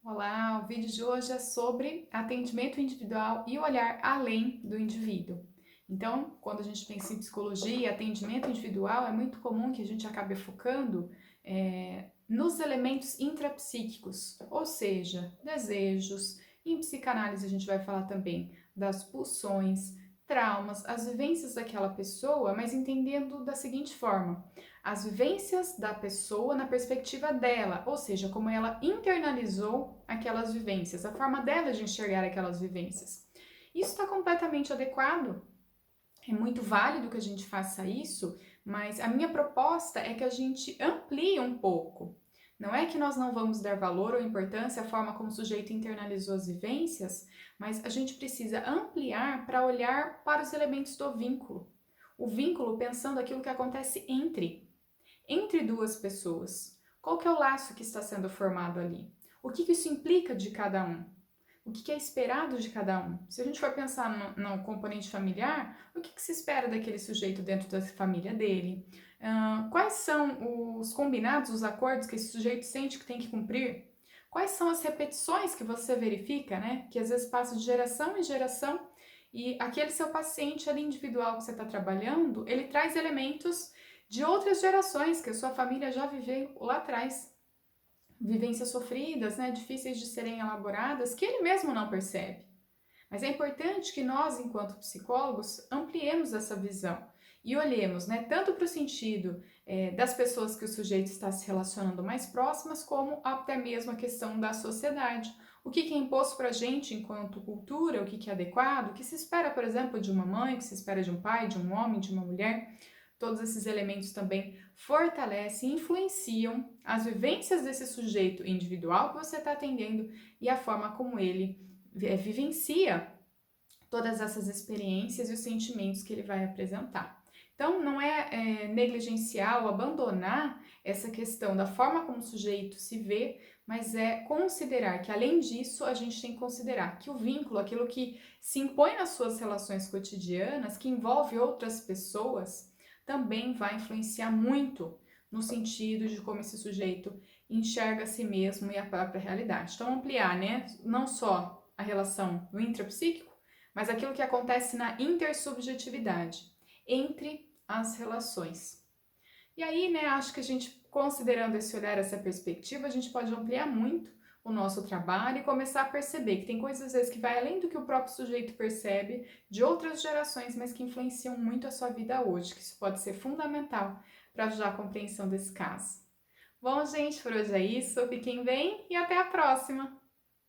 Olá, o vídeo de hoje é sobre atendimento individual e olhar além do indivíduo. Então, quando a gente pensa em psicologia e atendimento individual, é muito comum que a gente acabe focando nos elementos intrapsíquicos, ou seja, desejos. Em psicanálise, a gente vai falar também das pulsões, traumas, as vivências daquela pessoa, mas entendendo da seguinte forma: as vivências da pessoa na perspectiva dela, ou seja, como ela internalizou aquelas vivências, a forma dela de enxergar aquelas vivências. Isso está completamente adequado, é muito válido que a gente faça isso, mas a minha proposta é que a gente amplie um pouco. Não é que nós não vamos dar valor ou importância à forma como o sujeito internalizou as vivências, mas a gente precisa ampliar para olhar para os elementos do vínculo. O vínculo pensando aquilo que acontece entre duas pessoas. Qual que é o laço que está sendo formado ali? O que isso implica de cada um? O que é esperado de cada um? Se a gente for pensar no componente familiar, o que se espera daquele sujeito dentro da família dele? Quais são os combinados, os acordos que esse sujeito sente que tem que cumprir? Quais são as repetições que você verifica, né? Que às vezes passa de geração em geração e aquele seu paciente ali individual que você está trabalhando, ele traz elementos de outras gerações que a sua família já viveu lá atrás. Vivências sofridas, né, difíceis de serem elaboradas, que ele mesmo não percebe. Mas é importante que nós, enquanto psicólogos, ampliemos essa visão e olhemos, né, tanto para o sentido das pessoas que o sujeito está se relacionando mais próximas, como até mesmo a questão da sociedade. O que é imposto para a gente enquanto cultura, o que é adequado, o que se espera, por exemplo, de uma mãe, o que se espera de um pai, de um homem, de uma mulher. Todos esses elementos também fortalecem e influenciam as vivências desse sujeito individual que você está atendendo e a forma como ele vivencia todas essas experiências e os sentimentos que ele vai apresentar. Então, não é negligenciar ou abandonar essa questão da forma como o sujeito se vê, mas é considerar que, além disso, a gente tem que considerar que o vínculo, aquilo que se impõe nas suas relações cotidianas, que envolve outras pessoas, também vai influenciar muito no sentido de como esse sujeito enxerga a si mesmo e a própria realidade. Então, ampliar, né? Não só a relação do intrapsíquico, mas aquilo que acontece na intersubjetividade, entre as relações. E aí, né, acho que a gente, considerando esse olhar, essa perspectiva, a gente pode ampliar muito o nosso trabalho e começar a perceber que tem coisas às vezes que vai além do que o próprio sujeito percebe de outras gerações, mas que influenciam muito a sua vida hoje, que isso pode ser fundamental para ajudar a compreensão desse caso. Bom, gente, por hoje é isso. Fiquem bem e até a próxima!